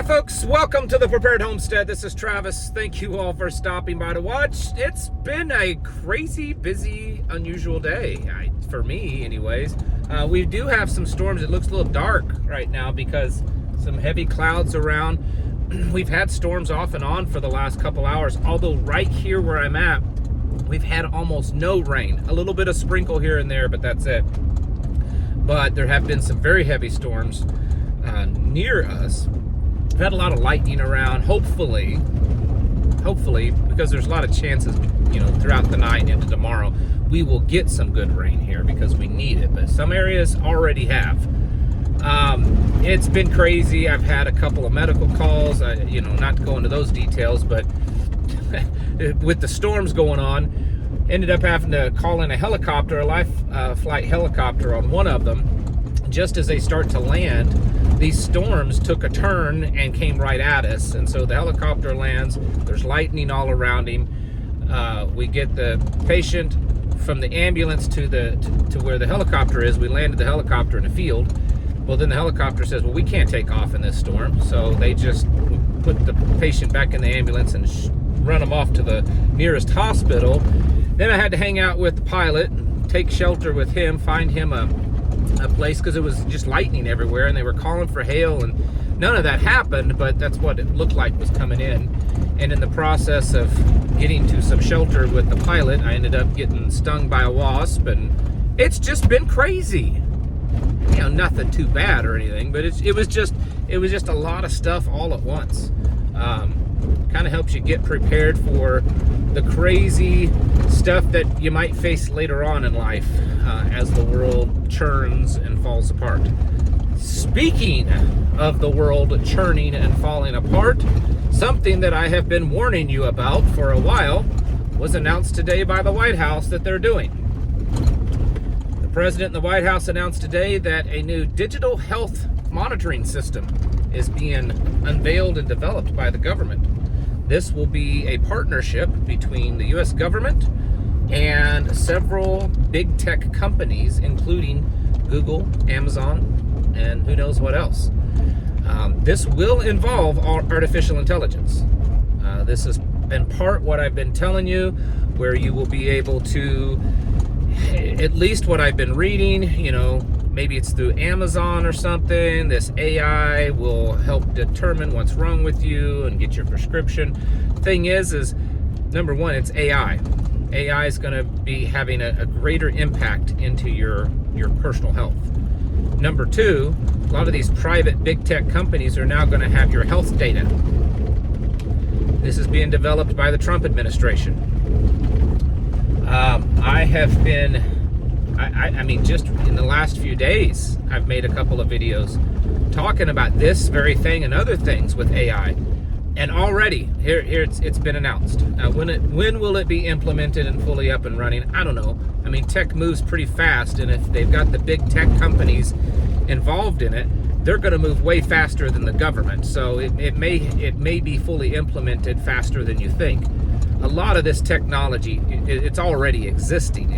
Hi folks, welcome to the Prepared Homestead. This is Travis. Thank you all for stopping by to watch. It's been a crazy, busy, unusual day, for me anyways. We do have some storms. It looks a little dark right now because some heavy clouds around. We've had storms off and on for the last couple hours, although right here where I'm at, we've had almost no rain. A little bit of sprinkle here and there, but that's it. But there have been some very heavy storms near us. We've had a lot of lightning around. Hopefully, because there's a lot of chances, throughout the night into tomorrow, we will get some good rain here because we need it. But some areas already have. It's been crazy. I've had a couple of medical calls. Not to go into those details, but with the storms going on, ended up having to call in a helicopter, a life flight helicopter on one of them. Just as they start to land, these storms took a turn and came right at us. And so the helicopter lands, there's lightning all around him. We get the patient from the ambulance to where the helicopter is. We landed the helicopter in a field. Well, then the helicopter says, well, we can't take off in this storm. So they just put the patient back in the ambulance and run him off to the nearest hospital. Then I had to hang out with the pilot, take shelter with him, find him a place, because it was just lightning everywhere and they were calling for hail, and none of that happened, but that's what it looked like was coming in. And in the process of getting to some shelter with the pilot, I ended up getting stung by a wasp, and it's just been crazy. Nothing too bad or anything, but it was just a lot of stuff all at once. Kind of helps you get prepared for the crazy stuff that you might face later on in life as the world churns and falls apart. Speaking of the world churning and falling apart, something that I have been warning you about for a while was announced today by the White House that they're doing. The president in the White House announced today that a new digital health monitoring system is being unveiled and developed by the government. This will be a partnership between the U.S. government and several big tech companies, including Google, Amazon, and who knows what else. This will involve artificial intelligence. This has been part what I've been telling you, where you will be able to, at least what I've been reading, maybe it's through Amazon or something, this AI will help determine what's wrong with you and get your prescription. Thing is number one, it's AI. AI is going to be having a greater impact into your personal health. Number two, a lot of these private big tech companies are now going to have your health data. This is being developed by the Trump administration. I mean, just in the last few days, I've made a couple of videos talking about this very thing and other things with AI. And already, here it's been announced. Now, when will it be implemented and fully up and running? I don't know. I mean, tech moves pretty fast, and if they've got the big tech companies involved in it, they're going to move way faster than the government. So it may be fully implemented faster than you think. A lot of this technology, it's already existing.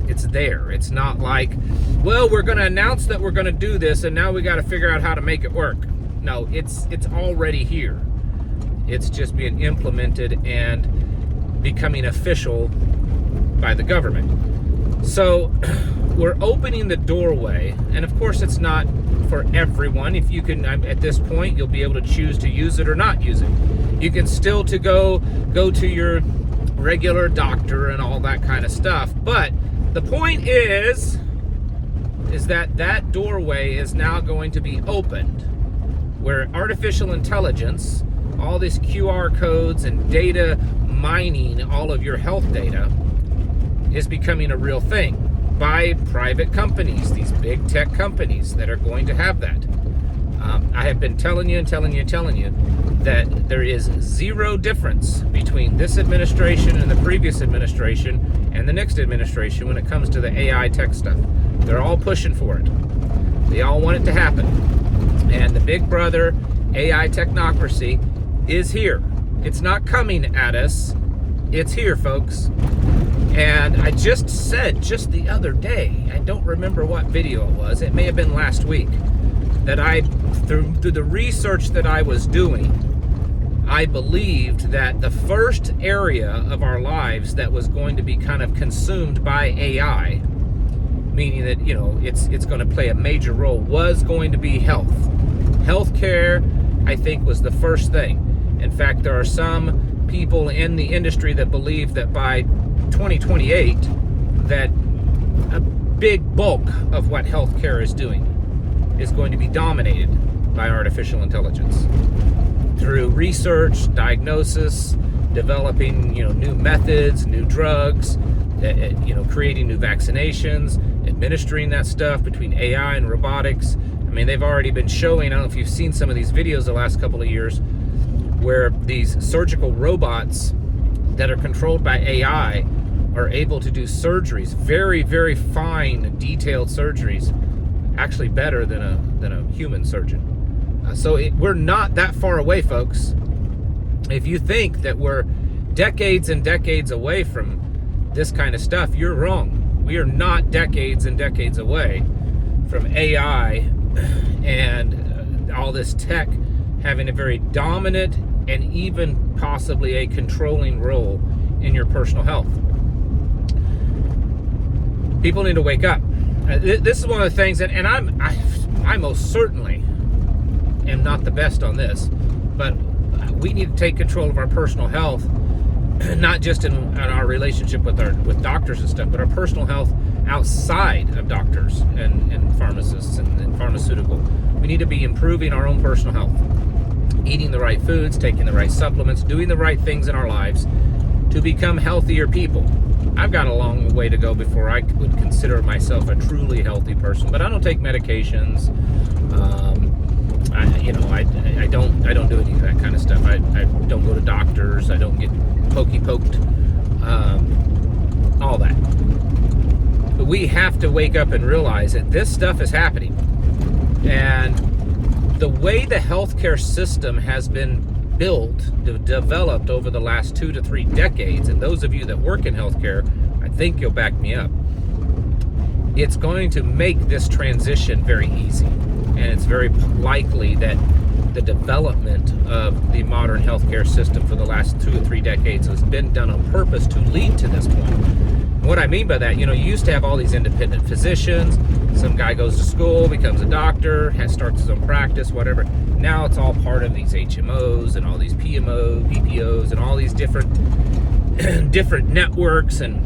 It's there. It's not like, well, we're going to announce that we're going to do this, and now we got to figure out how to make it work. No, it's already here. It's just being implemented and becoming official by the government. So we're opening the doorway, and of course it's not for everyone. If you can, at this point, you'll be able to choose to use it or not use it. You can still go to your regular doctor and all that kind of stuff. But the point is that doorway is now going to be opened, where artificial intelligence, all these QR codes and data mining all of your health data is becoming a real thing by private companies, these big tech companies that are going to have that. I have been telling you that there is zero difference between this administration and the previous administration and the next administration when it comes to the AI tech stuff. They're all pushing for it. They all want it to happen. And the big brother AI technocracy is here. It's not coming at us. It's here, folks. And I just said just the other day, I don't remember what video it was, it may have been last week, that through the research that I was doing, I believed that the first area of our lives that was going to be kind of consumed by AI, meaning that, you know, it's going to play a major role, was going to be health. Healthcare, I think, was the first thing. In fact, there are some people in the industry that believe that by 2028, that a big bulk of what healthcare is doing is going to be dominated by artificial intelligence. Through research, diagnosis, developing, you know, new methods, new drugs, you know, creating new vaccinations, administering that stuff between AI and robotics. I mean, they've already been showing, I don't know if you've seen some of these videos the last couple of years, where these surgical robots that are controlled by AI are able to do surgeries, very, very fine, detailed surgeries, actually better than a human surgeon. So we're not that far away, folks. If you think that we're decades and decades away from this kind of stuff, you're wrong. We are not decades and decades away from AI and all this tech having a very dominant and even possibly a controlling role in your personal health. People need to wake up. This is one of the things, and I most certainly am not the best on this, but we need to take control of our personal health, not just in our relationship with doctors and stuff, but our personal health outside of doctors and pharmacists and pharmaceutical. We need to be improving our own personal health, eating the right foods, taking the right supplements, doing the right things in our lives to become healthier people. I've got a long way to go before I would consider myself a truly healthy person, but I don't take medications. I don't do any of that kind of stuff. I don't go to doctors. I don't get poked, all that. But we have to wake up and realize that this stuff is happening. And the way the healthcare system has been built, developed over the last 2 to 3 decades, and those of you that work in healthcare, I think you'll back me up, it's going to make this transition very easy. And it's very likely that the development of the modern healthcare system for the last 2 or 3 decades has been done on purpose to lead to this point. What I mean by that, you know, you used to have all these independent physicians. Some guy goes to school, becomes a doctor, starts his own practice, whatever. Now it's all part of these HMOs and all these PMOs, BPOs, and all these different networks, and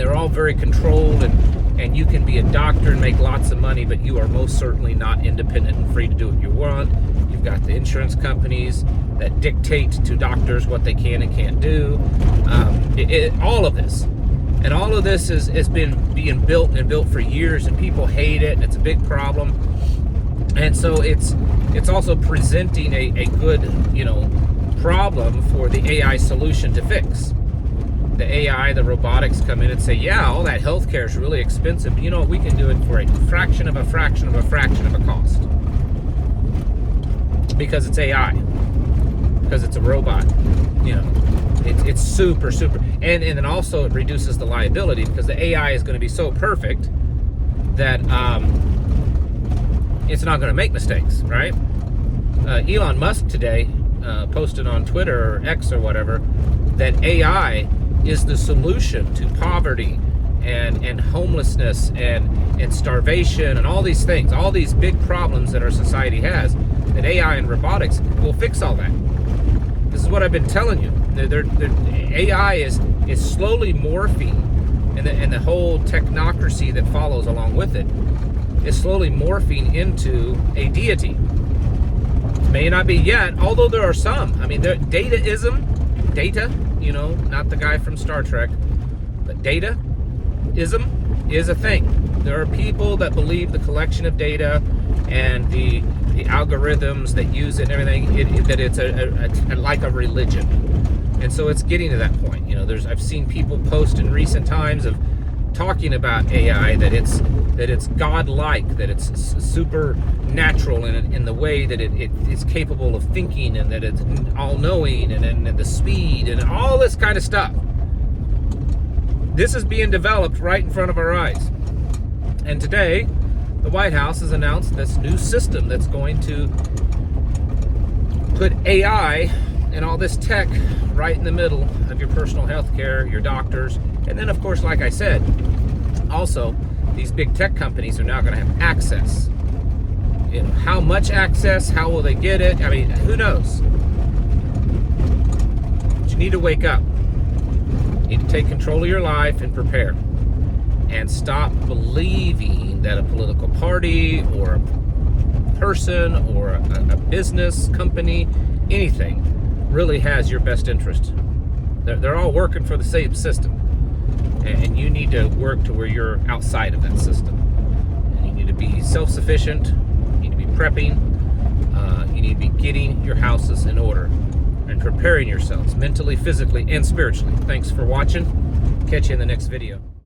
they're all very controlled, and you can be a doctor and make lots of money, but you are most certainly not independent and free to do what you want. You've got the insurance companies that dictate to doctors what they can and can't do. All of this. And all of this has been being built for years, and people hate it, and it's a big problem. And so it's also presenting a good, you know, problem for the AI solution to fix. The AI, the robotics come in and say, yeah, all that healthcare is really expensive, but you know what, we can do it for a fraction of a fraction of a fraction of a cost. Because it's AI. Because it's a robot. You know, it's super, and then also it reduces the liability, because the AI is going to be so perfect that it's not going to make mistakes, right? Elon Musk today posted on Twitter or X or whatever that AI is the solution to poverty and homelessness and starvation and all these things, all these big problems that our society has, that AI and robotics will fix all that. This is what I've been telling you. AI is slowly morphing, and the whole technocracy that follows along with it is slowly morphing into a deity. May not be yet, although there are some. I mean, data, you know, not the guy from Star Trek, but dataism is a thing. There are people that believe the collection of data and the algorithms that use it and everything, that it's like a religion. And so it's getting to that point. You know, I've seen people post in recent times of talking about AI, that it's godlike, that it's supernatural in the way that it is capable of thinking, and that it's all-knowing, and the speed, and all this kind of stuff. This is being developed right in front of our eyes. And today, the White House has announced this new system that's going to put AI and all this tech right in the middle of your personal health care, your doctors, and then of course, like I said, also these big tech companies are now going to have access. You know, how much access? How will they get it? I mean, who knows? But you need to wake up. You need to take control of your life and prepare. And stop believing that a political party or a person or a business company, anything, really has your best interest. They're all working for the same system. And you need to work to where you're outside of that system. And you need to be self-sufficient. You need to be prepping. You need to be getting your houses in order and preparing yourselves mentally, physically, and spiritually. Thanks for watching. Catch you in the next video.